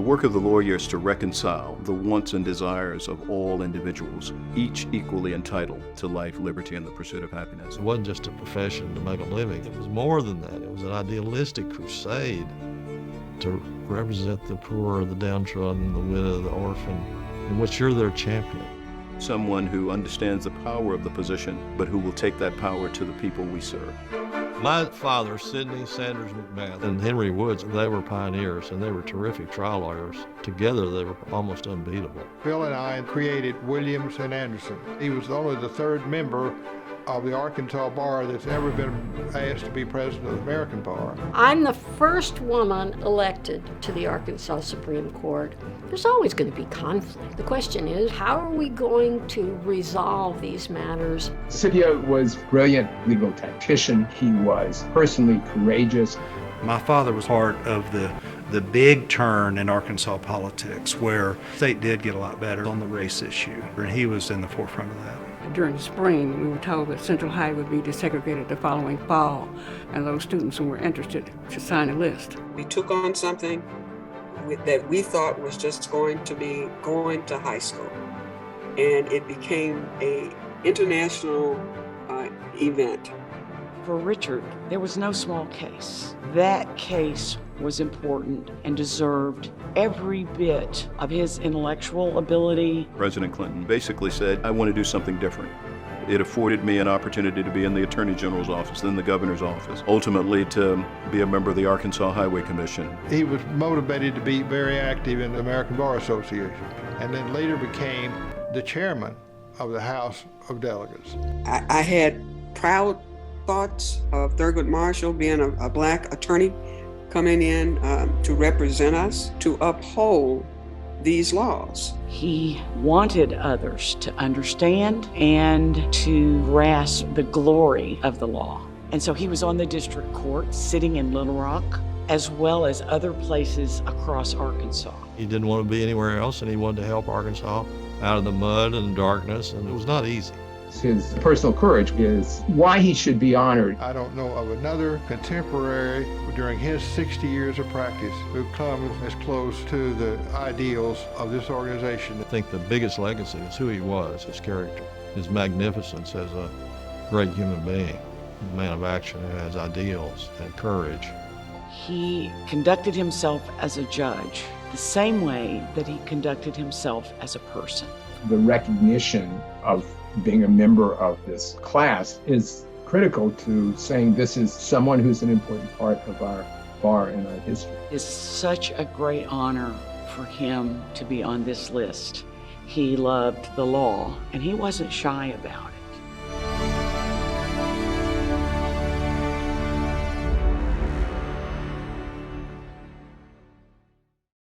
work of the lawyer is to reconcile the wants and desires of all individuals, each equally entitled to life, liberty, and the pursuit of happiness. It wasn't just a profession to make a living. It was more than that. It was an idealistic crusade to represent the poor, the downtrodden, the widow, the orphan, in which you're their champion. Someone who understands the power of the position, but who will take that power to the people we serve. My father, Sidney Sanders McMath, and Henry Woods, they were pioneers, and they were terrific trial lawyers. Together, they were almost unbeatable. Bill and I created Williams and Anderson. He was only the third member of the Arkansas Bar that's ever been asked to be president of the American Bar. I'm the first woman elected to the Arkansas Supreme Court. There's always going to be conflict. The question is, how are we going to resolve these matters? Scipio was a brilliant legal tactician. He was personally courageous. My father was part of the big turn in Arkansas politics where the state did get a lot better on the race issue, and he was in the forefront of that. During the spring, we were told that Central High would be desegregated the following fall, and those students who were interested should sign a list. We took on something that we thought was just going to be going to high school, and it became an international event. For Richard, there was no small case. That case was important and deserved every bit of his intellectual ability. President Clinton basically said, I want to do something different. It afforded me an opportunity to be in the Attorney General's office, then the Governor's office, ultimately to be a member of the Arkansas Highway Commission. He was motivated to be very active in the American Bar Association, and then later became the chairman of the House of Delegates. I had proud thoughts of Thurgood Marshall being a black attorney coming in to represent us, to uphold these laws. He wanted others to understand and to grasp the glory of the law. And so he was on the district court sitting in Little Rock, as well as other places across Arkansas. He didn't want to be anywhere else, and he wanted to help Arkansas out of the mud and darkness, and it was not easy. His personal courage is why he should be honored. I don't know of another contemporary during his 60 years of practice who comes as close to the ideals of this organization. I think the biggest legacy is who he was, his character, his magnificence as a great human being, a man of action who has ideals and courage. He conducted himself as a judge the same way that he conducted himself as a person. The recognition of being a member of this class is critical to saying this is someone who's an important part of our bar and our history. It's such a great honor for him to be on this list. He loved the law, and he wasn't shy about it.